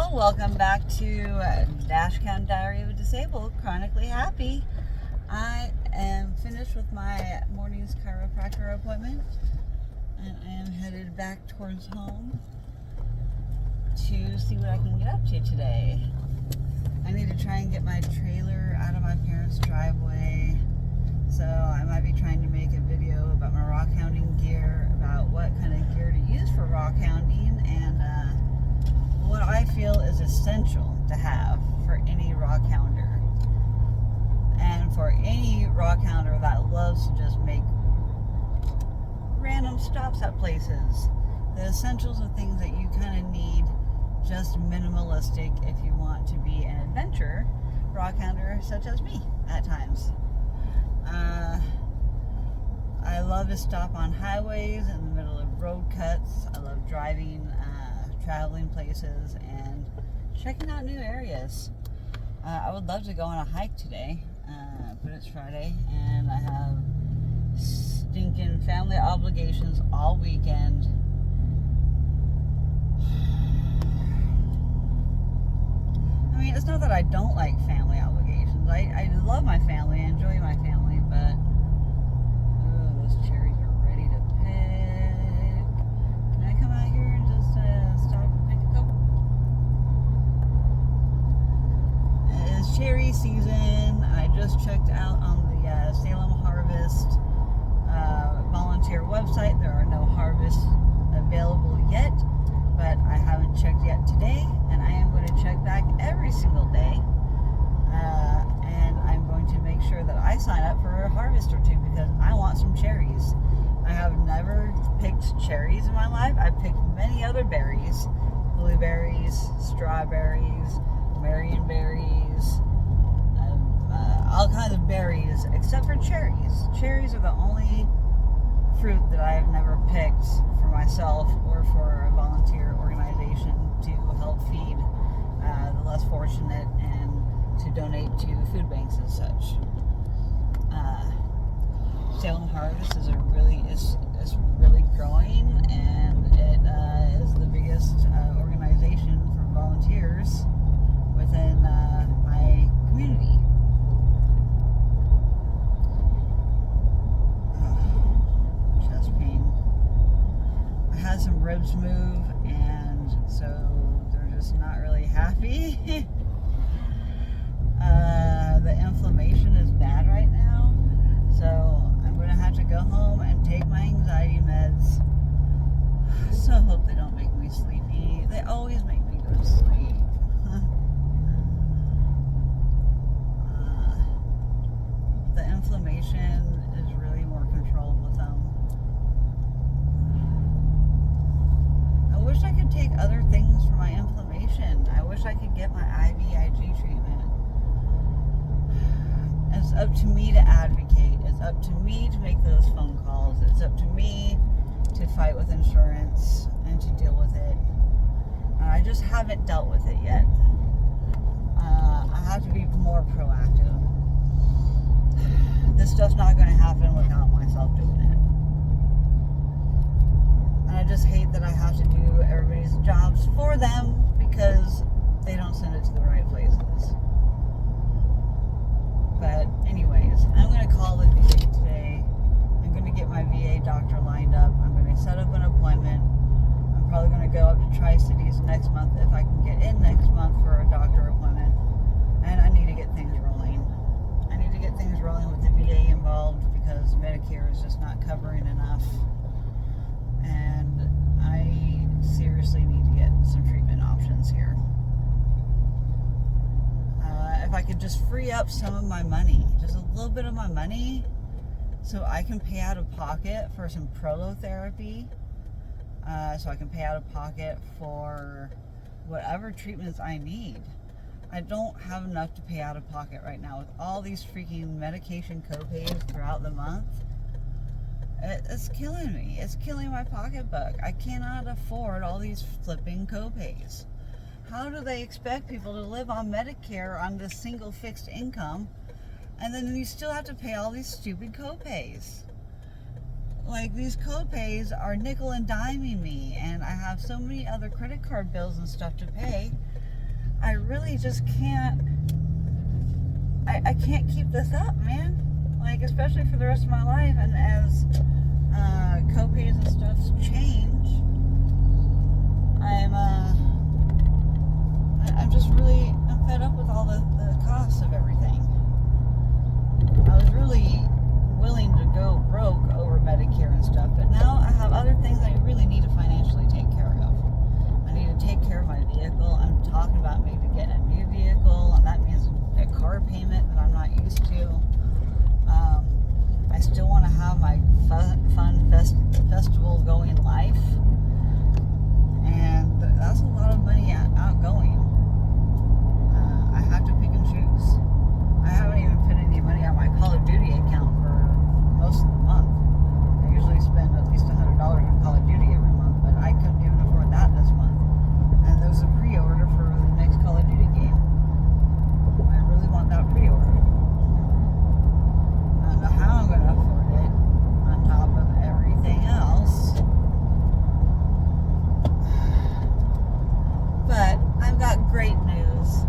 Hello, welcome back to Dashcam Diary of a Disabled, Chronically Happy. I am finished with my morning's chiropractor appointment and I am headed back towards home to see what I can get up to today. I need to try and get my trailer out of my parents' driveway, so I might be trying to make a video about my rock hounding gear, about what kind of gear to use for rock hounding, and what I feel is essential to have for any rock hounder, and for any rock hounder that loves to just make random stops at places. The essentials of things that you kind of need, just minimalistic if you want to be an adventure rock hounder such as me at times. I love to stop on highways in the middle of road cuts. I love driving, traveling places, and checking out new areas. I would love to go on a hike today, but it's Friday and I have stinking family obligations all weekend. I mean, it's not that I don't like family obligations. I love my family, I enjoy my family, but those cherries are ready to pick. Can I come out here and just stop and pick a couple? It is cherry season. I just checked out on the Salem Harvest volunteer website. There are no harvests available yet, but I haven't checked yet today, and I am going to check back every single day, and I'm going to make sure that I sign up for a harvest or two because I want some cherries. I have never picked cherries in my life. I've picked many other berries, blueberries, strawberries, marionberries, all kinds of berries, except for cherries. Cherries are the only fruit that I have never picked for myself or for a volunteer organization to help feed the less fortunate and to donate to food banks and such. Salem Harvest is really growing, and it is the biggest organization for volunteers within my community. Chest pain. I had some ribs move, and so they're just not really happy. The inflammation is bad right now, so I'm going to have to go home and take my anxiety meds. So I hope they don't make me sleepy. They always make me go to sleep. The inflammation is really more controlled with them. I wish I could take other things for my inflammation. I wish I could get my IVIG treatment. It's up to me to advocate. It's up to me to make those phone calls. It's up to me to fight with insurance and to deal with it. I just haven't dealt with it yet. I have to be more proactive. This stuff's not going to happen without myself doing it. And I just hate that I have to do everybody's jobs for them because they don't send it to the right places. But anyways, I'm going to call the VA today. I'm going to get my VA doctor lined up. I'm going to set up an appointment. I'm probably going to go up to Tri-Cities next month if I can get in next month for a doctor appointment. And I need to get things rolling. I need to get things rolling with the VA involved because Medicare is just not covering enough. And I seriously need to get some treatment options here. If I could just free up some of my money, just a little bit of my money, so I can pay out of pocket for some prolotherapy, so I can pay out of pocket for whatever treatments I need. I don't have enough to pay out of pocket right now with all these freaking medication copays throughout the month. It's killing me. It's killing my pocketbook. I cannot afford all these flipping copays. How do they expect people to live on Medicare on this single fixed income, and then you still have to pay all these stupid copays? Like, these copays are nickel and diming me, and I have so many other credit card bills and stuff to pay I really just can't, I can't keep this up, man. Like, especially for the rest of my life. And as co-pays and stuff change, I'm just really, I'm fed up with all the costs of everything. I was really willing to go broke over Medicare and stuff, but now I have other things I really need to financially take care of. I need to take care of my vehicle. I'm talking about maybe getting a new vehicle, and that means a car payment that I'm not used to. I still want to have my fun festival going life, and that's a lot of money outgoing. I have to pick and choose. I haven't even put any money on my Call of Duty account for most of the month. I usually spend at least $100 on Call of Duty every month, but I couldn't even afford that this month. And there's a pre-order for the next Call of Duty game. I really want that pre-order. I don't know how I'm going to afford it on top of everything else. But I've got great news.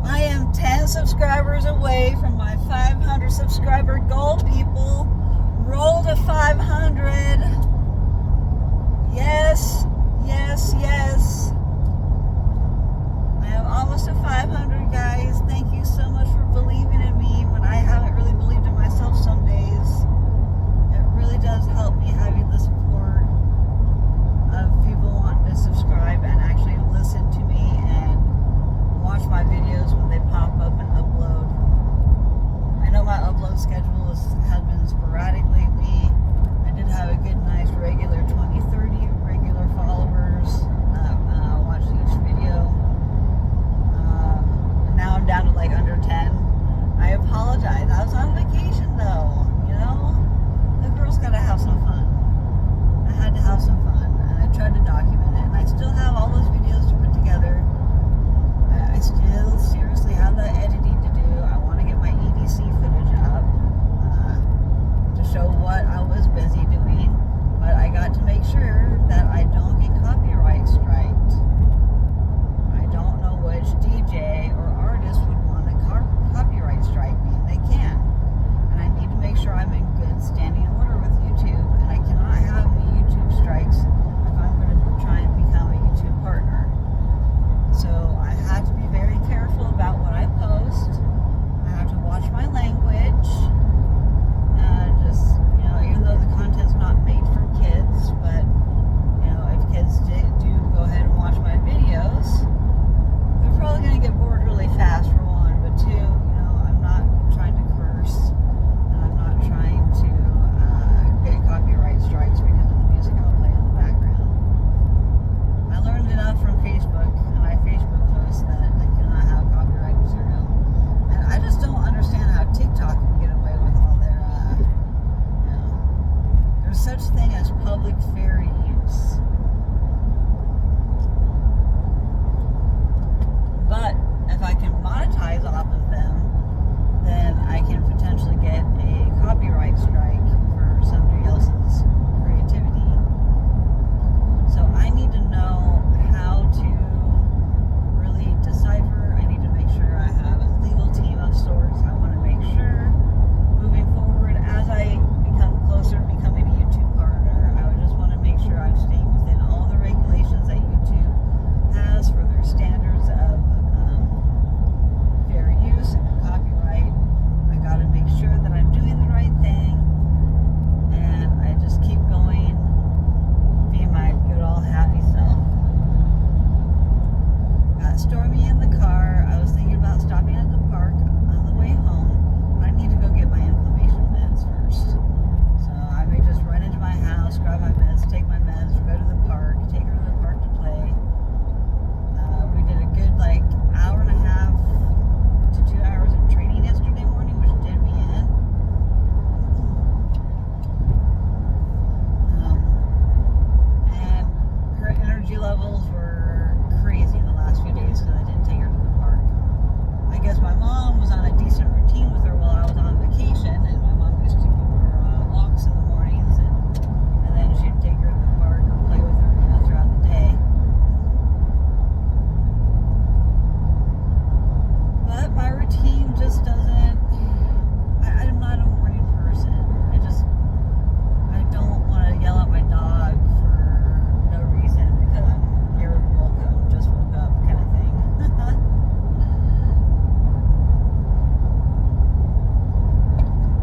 I am 10 subscribers away from my 500 subscriber goal, people. Roll to 500. Yes, yes, yes. I am almost at 500, guys. Thank you so much for believing in me when I haven't really believed in myself some days. It really does help me having the support of people wanting to subscribe and actually listen to me and watch my videos when they pop up and upload. I know my upload schedule has been sporadic lately. I did have a good, nice, regular 20, 30 regular followers watch each video. Now I'm down to like under 10. I apologize. I was on vacation though, you know? The girl's gotta have some fun. I had to have some fun, and I tried to document it, and I still have all those videos to put together. I still seriously have that editing to do. I want to get my EDC footage up to show what I was busy doing, but I got to make sure that I don't get copyright striked. I don't know which DJ or artist would want to copyright strike me. They can, and I need to make sure I'm in good standing order with YouTube, and I cannot have any YouTube strikes if I'm going to try and become a YouTube partner. So I have to be very careful about what I post. I have to watch my language. Just, you know, even though the content's not made for kids, but, you know, if kids do go ahead and watch my videos, they're probably going to get bored really fast, for one. But two, you know, I'm not trying to curse, and I'm not trying to get copyright strikes because of the music I'll play in the background. I learned enough from Facebook, and I Facebook post that I cannot have copyright material. And I just don't understand how TikTok can get away with all their, you know, there's such thing as public fair use. But if I can monetize off of them, then I can potentially get a copyright strike for somebody else's creativity. So I need to know how to really decipher. I need to make sure I have a legal team of sorts. I want to make sure moving forward, as I become closer to becoming a YouTube partner, I would just want to make sure I'm staying within all the regulations that YouTube has for their standards of fair use and copyright. I got to make sure that I'm doing the right thing, and I just keep going, be my good old happy self. Got Stormy in the car. I was thinking about stopping at the park on the way home, but I need to go get my inflammation meds first. So I may just run into my house, grab my meds, take my meds, go to the park, take her to the park to play. We did a good like hour and a half to 2 hours of training yesterday morning, which did me in. And her energy levels were crazy the last few days because I didn't take her to the park. I guess my mom was on a decent routine with her while I was on vacation, and my mom used to give her walks in the mornings, and then she'd take her to the park or play with her, you know, throughout the day. routine just doesn't. I'm not a morning person. I don't want to yell at my dog for no reason because I'm irritable because I just woke up, kind of thing.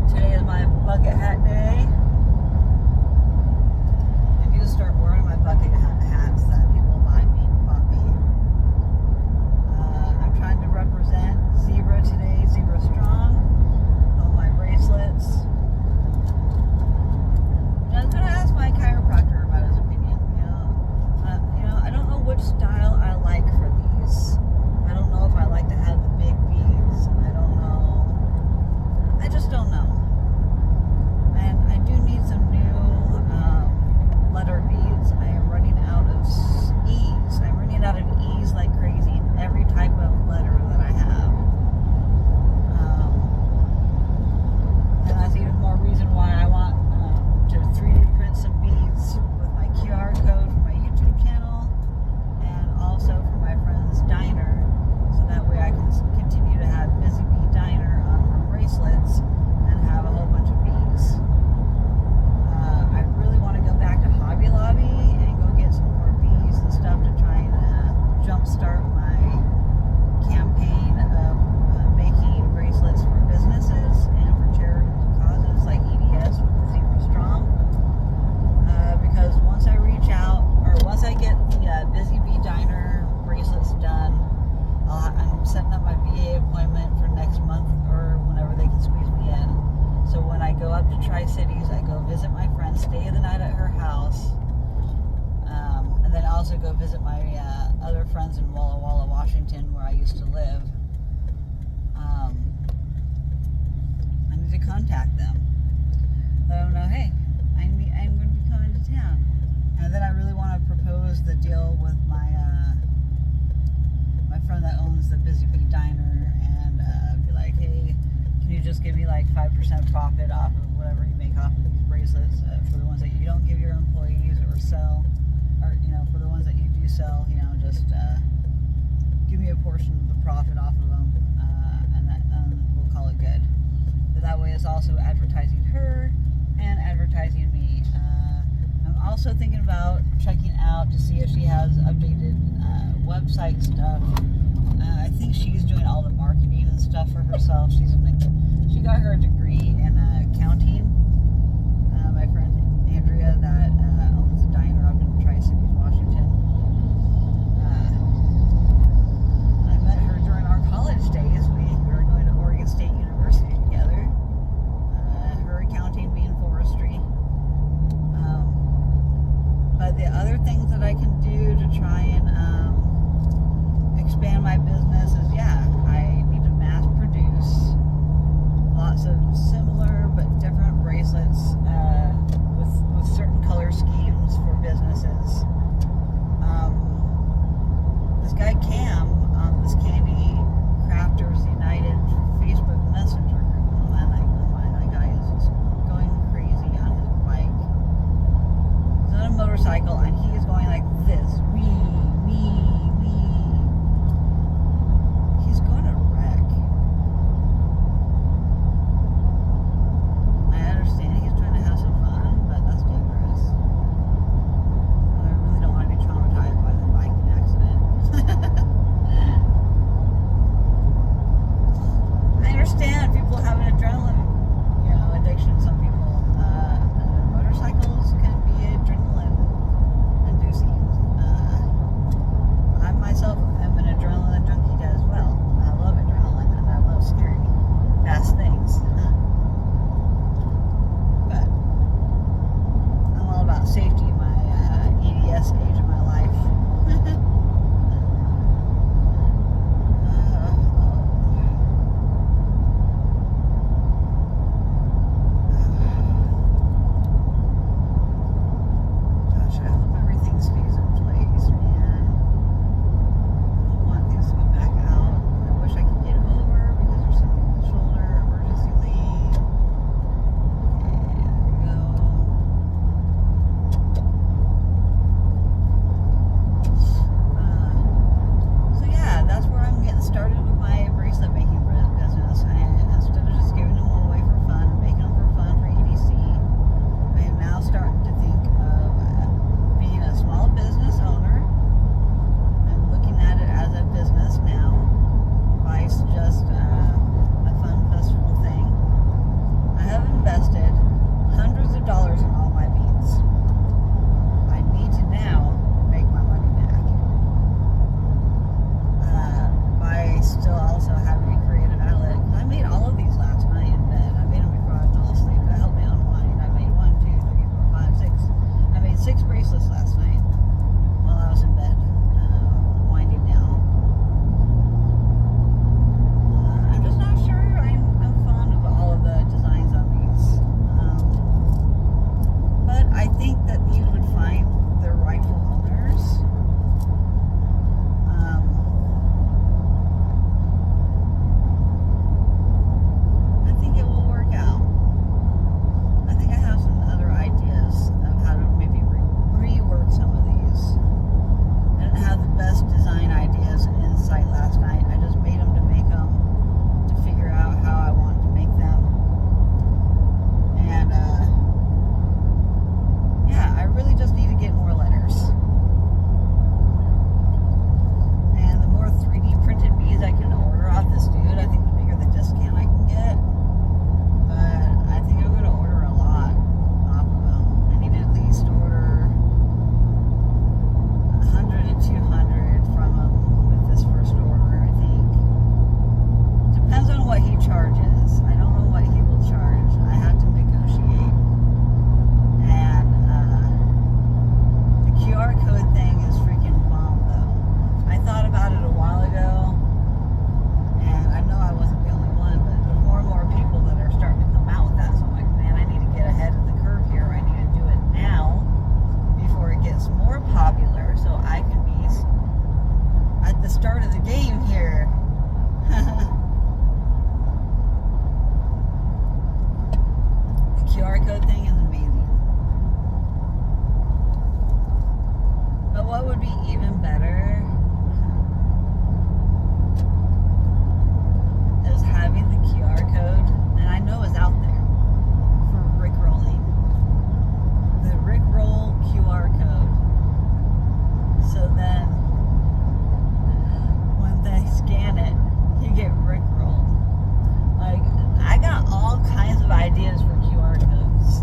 Today is my bucket hat day. I need to start wearing my bucket hats that people bought me. I'm trying to represent Zebra today, Zebra Strong. All my bracelets. I was gonna ask my chiropractor about his opinion. I don't know which style I like for these. I don't know if I like to have the big beads. I don't know. I just don't know. And I do need some new letter beads. I am running out of E's. I'm running out of E's like crazy in every type of letter that I have. And that's even more reason why I want to 3D print some beads with my QR code for my YouTube channel and also for my friend's diner, so that way I can continue to have Busy Bee Diner on her bracelets and have a whole bunch of beads. I really want to go back to Hobby Lobby and go get some more beads and stuff to try and jumpstart my campaign of making bracelets for businesses and for charitable causes like EDS with the Zebra Strong. Because once I reach out, or once I get the Busy Bee Diner bracelets done, I'm setting up my VA appointment for next month or whenever they can squeeze me in. So when I go up to Tri-Cities, I go visit my friend, stay the night at her house, and then also go visit my other friends in Walla Walla, Washington, where I used to live. I need to contact them. Let them know, hey, I'm going to be coming to town. And then I really want to propose the deal with my friend that owns the Busy Bee Diner and be like, hey, can you just give me like 5% profit off of whatever you make off of these bracelets for the ones that you don't give your employees or sell, or for the ones that you do sell, just give me a portion of the profit off of them, and that we'll call it good. But that way it's also advertising her and advertising me. I'm also thinking about checking out to see if she has updated website stuff. I think she's doing all the marketing and stuff for herself. She got her degree in accounting. My friend Andrea that owns a diner up in Tri-Cities, Washington. I met her during our college days. We were going to Oregon State University together. Her accounting being forestry. But the other things that I can do to try and expand my business is, I need to mass produce lots of similar but different bracelets with certain color schemes for businesses. This guy Cam on this Candy Crafters United Facebook Messenger group, that guy is just going crazy on his bike. He's on a motorcycle and he is going like this, wee. He's going to wreck. I understand he's trying to have some fun, but that's dangerous. I really don't want to be traumatized by the biking accident. site last night. I just made them to make them, to figure out how I want to make them. And yeah, I really just need to get more letters. And the more 3D printed bees I can order off this dude, I think the bigger the discount I can get. But I think I'm going to order a lot off of them. I need to at least order 100 to 200 from him with this first order, I think. Depends on what he charges. I don't know what he will charge. I have to negotiate. And the QR code thing is freaking bomb, though. I thought about it a while ago, and I know I wasn't the only one, but there's more and more people that are starting to come out with that. So I'm like, man, I need to get ahead of the curve here. I need to do it now before it gets more popular, so I can be at the start of the game here. The QR code thing is amazing. But what would be even better is having the QR code, and I know it's out there, for Rickrolling. The Rickroll QR code. So then, when they scan it, you get Rickrolled. Like, I got all kinds of ideas for QR codes.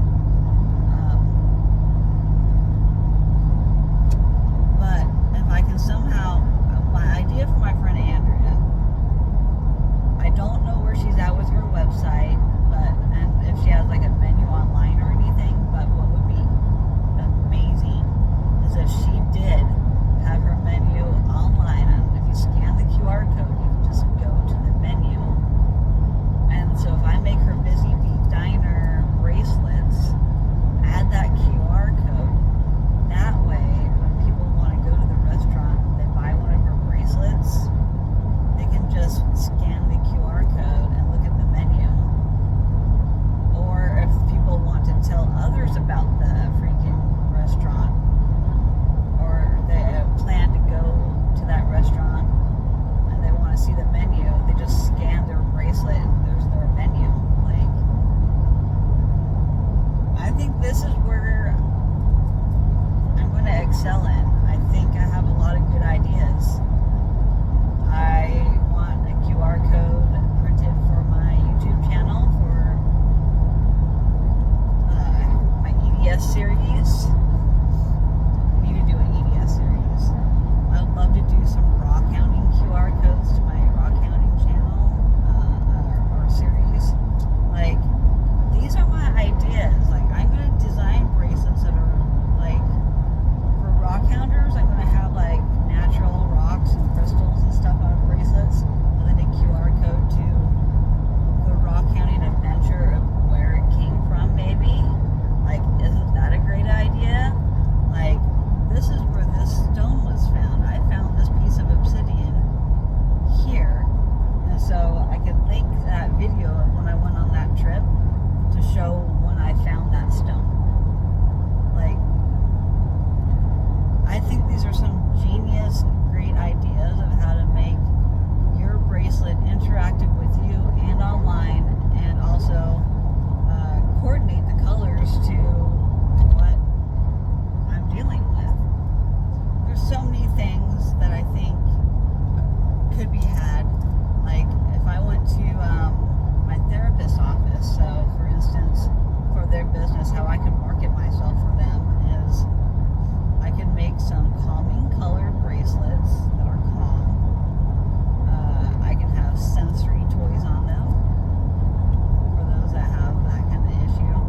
But if I can somehow, my idea for my friend Andrea, I don't know where she's at with her website, and if she has like a menu online or anything, but what would be amazing is if she did have her menu online, and if you scan the QR code, you can just go to the menu. And so if I make her Busy Bee Diner bracelets, add that QR code, that way when people want to go to the restaurant, they buy one of her bracelets, they can just scan the QR code and look at the menu. Or if people want to tell others about the freaking restaurant, or they plan to go to that restaurant and they want to see the menu, they just scan their bracelet and there's their menu. Like, I think this is where I'm going to excel in. I think I have a lot of good ideas. I want a QR code printed for my YouTube channel for my EDS series. I need to do an EDS series. I'd love to do some raw counting QR codes to my raw counting channel or series. Like, these are my ideas. Like, I'm going to design bracelets that are like, for raw counters, I'm going to have like natural rocks and crystals and stuff on bracelets, and then a QR code to the raw counting adventure of where it came from, maybe. Like, isn't that a great idea? Like, this is where this stone was found. I found this piece of obsidian here, and so I could link that video of when I went on that trip to show when I found that stone. Like, I think these are some genius, great ideas of how to make your bracelet interactive with you and online, and also coordinate the colors to what I'm dealing with. There's so many things that I think could be had. Like, if I went to my therapist's office, so for instance, for their business, how I could market myself for them is I can make some calming colored bracelets that are calm. I can have sensory toys on them for those that have that kind of issue.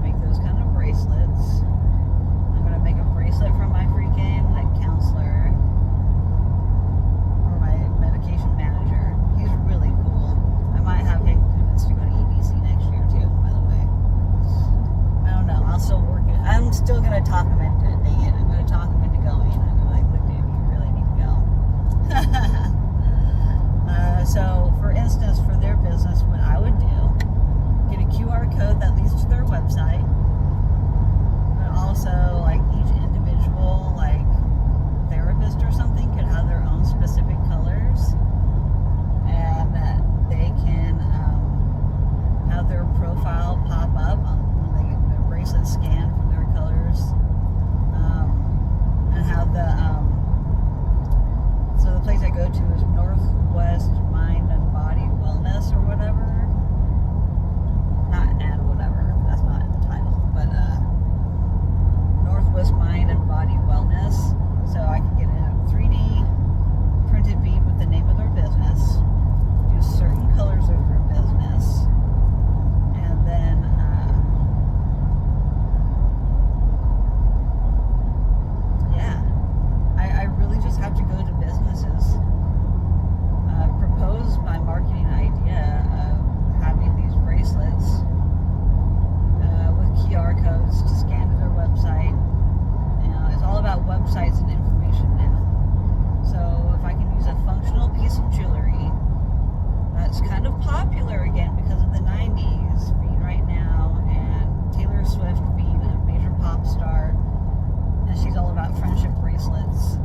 Make those kind of bracelets. I'm going to make a bracelet for my freaking counselor, or my medication manager. He's really cool. I might have him convinced to go to EDC next year too, by the way. I don't know. I'll still work it. I'm still going to talk him into it. Dang it. I'm going to talk him into going. I'm going to be like, look, dude, you really need to go. So, for instance, for their business, what I would do, get a QR code that leads to their website, but also, like, each individual, like, therapist or something could have their own specific colors. go to is Northwest Mind and Body Wellness or whatever. Not and whatever. That's not in the title. But Northwest Mind and Body Wellness. So I can get a 3D printed bead with the name of their business. Do certain colors of their business. And then I really just have to go to businesses, propose my marketing idea of having these bracelets with QR codes to scan to their website. You know, it's all about websites and information now. So if I can use a functional piece of jewelry that's kind of popular again because of the 90s being right now, and Taylor Swift being a major pop star, and she's all about friendship bracelets.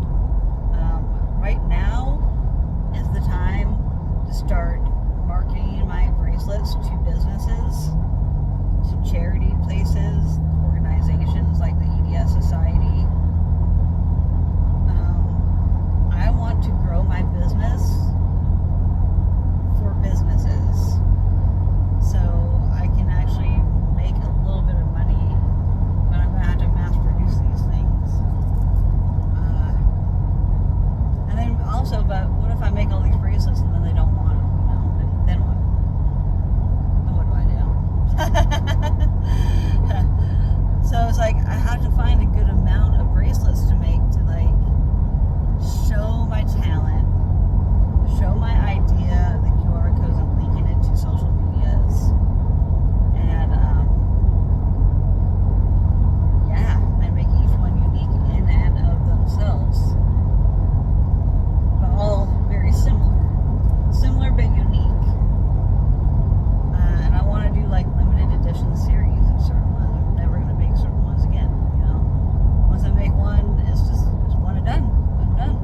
Right now is the time to start marketing my bracelets to businesses, to charity places, organizations like the EDS Society. I want to grow my business for businesses, so I can actually make a little bit of money, but I'm going to have to mass produce these things. And then also, but what if I make all these bracelets and then they don't want them? You know, then what? Then what do I do? So it's like I have to find a good amount of bracelets to make to like show my talent, show my idea, the QR codes, and linking it to social medias, and and make each one unique in and of themselves, but all very similar but unique. And I want to do like limited edition series of certain ones. I'm never going to make certain ones again. You know, once I make one, it's one and done. I'm done.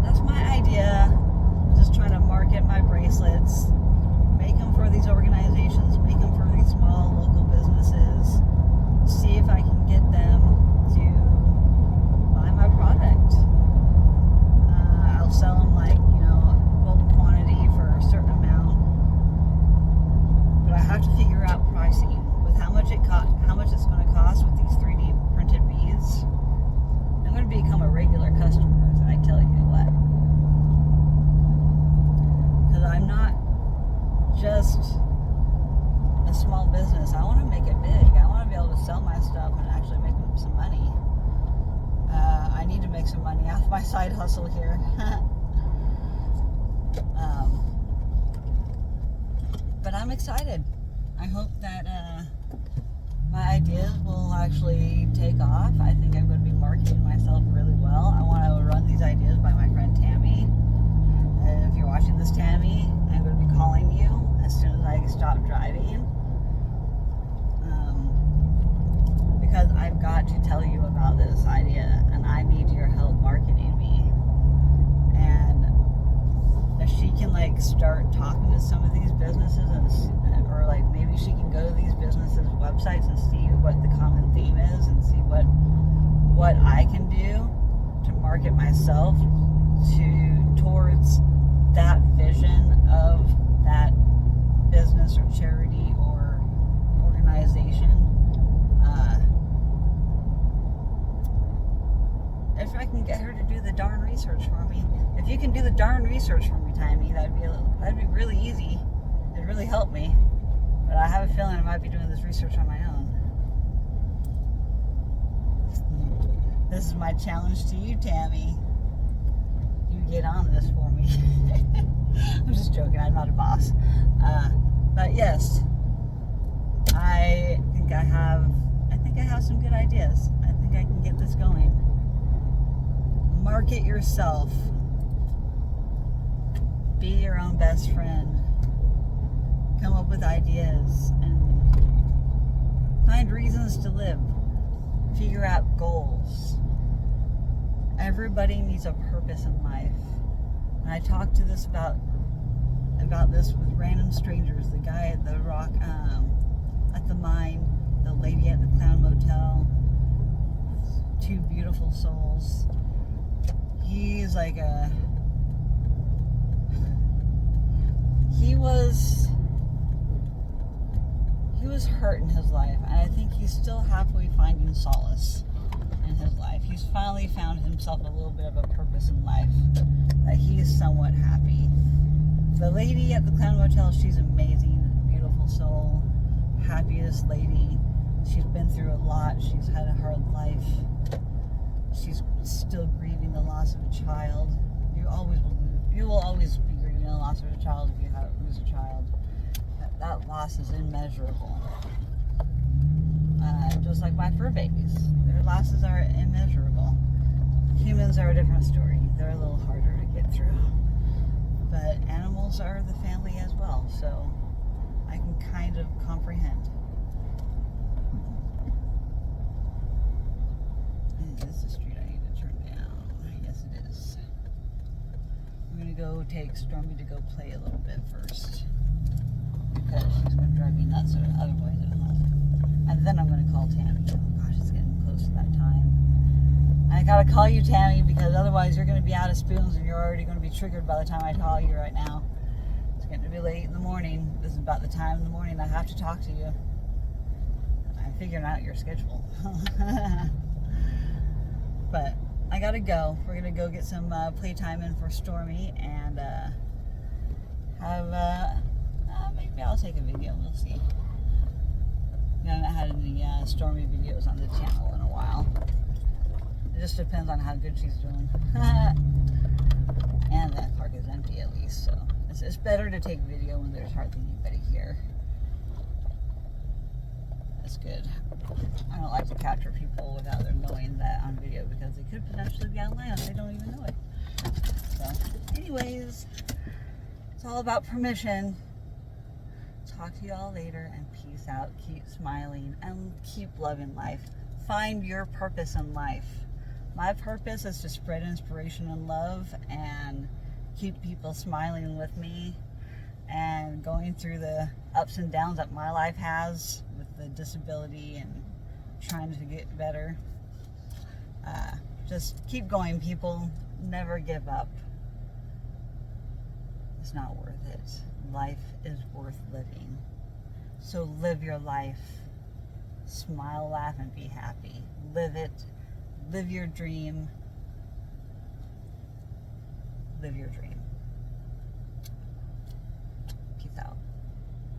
That's my idea. Just trying to market my bracelets, make them for these organizations, make them for these small local businesses, see if I can get them to buy my product. I'll sell them like, you know, bulk quantity for a certain amount, but I have to figure out pricing with how much it's going to cost with these 3D printed beads. I'm going to become a regular customer, I tell you what. Because I'm not just a small business. I want to make it big. I want to be able to sell my stuff and actually make some money. I need to make some money off my side hustle here. But I'm excited. I hope that my ideas will actually take off. I think I'm going to be marketing myself really well. I want to run these ideas by my friend Tammy. If you're watching this, Tammy, I'm going to be calling you as soon as I stop driving. Because I've got to tell you about this idea, and I need your help marketing me. And if she can like start talking to some of these businesses, or like maybe she can go to these businesses' websites and see what the common theme is, and see what I can do to market myself towards that vision of that business or charity or organization. If I can get her to do the darn research for me. If you can do the darn research for me, Tammy, that'd be really easy. It'd really help me. But I have a feeling I might be doing this research on my own. This is my challenge to you, Tammy. You get on this for me. I'm just joking. I'm not a boss. But yes, I think I have some good ideas. I think I can get this going. Market yourself. Be your own best friend. Come up with ideas and find reasons to live. Figure out goals. Everybody needs a purpose in life. And I talked to this about this with random strangers. The guy at the rock at the mine beautiful souls. He's like he was hurt in his life, and I think he's still halfway finding solace in his life. He's finally found himself a little bit of a purpose in life, that he is somewhat happy. The lady at the Clown Motel, she's amazing, beautiful soul, happiest lady. She's been through a lot. She's had a hard life. She's still grieving the loss of a child. You will always be grieving the loss of a child if you lose a child. That loss is immeasurable. Just like my fur babies. Their losses are immeasurable. Humans are a different story. They're a little harder to get through. But animals are the family as well, so I can kind of comprehend. Is this the street I need to turn down? Yes, it is. I'm going to go take Stormy to go play a little bit first, because she's going to drive me nuts otherwise at home. And then I'm going to call Tammy. Oh gosh, it's getting close to that time. I got to call you, Tammy, because otherwise you're going to be out of spoons and you're already going to be triggered by the time I call you right now. It's getting to be late in the morning. This is about the time in the morning I have to talk to you. I'm figuring out your schedule. But I got to go. We're going to go get some playtime in for Stormy and have... maybe I'll take a video. We'll see. I haven't had any Stormy videos on the channel in a while. It just depends on how good she's doing. And that park is empty at least, so it's better to take video when there's hardly anybody here. That's good. I don't like to capture people without them knowing that on video, because they could potentially be online and they don't even know it. So, anyways, it's all about permission. Talk to you all later, and peace out. Keep smiling and keep loving life. Find your purpose in life. My purpose is to spread inspiration and love and keep people smiling with me and going through the ups and downs that my life has with the disability and trying to get better. Just keep going, people. Never give up. It's not worth it. Life is worth living. So live your life. Smile, laugh, and be happy. Live it. Live your dream. Live your dream.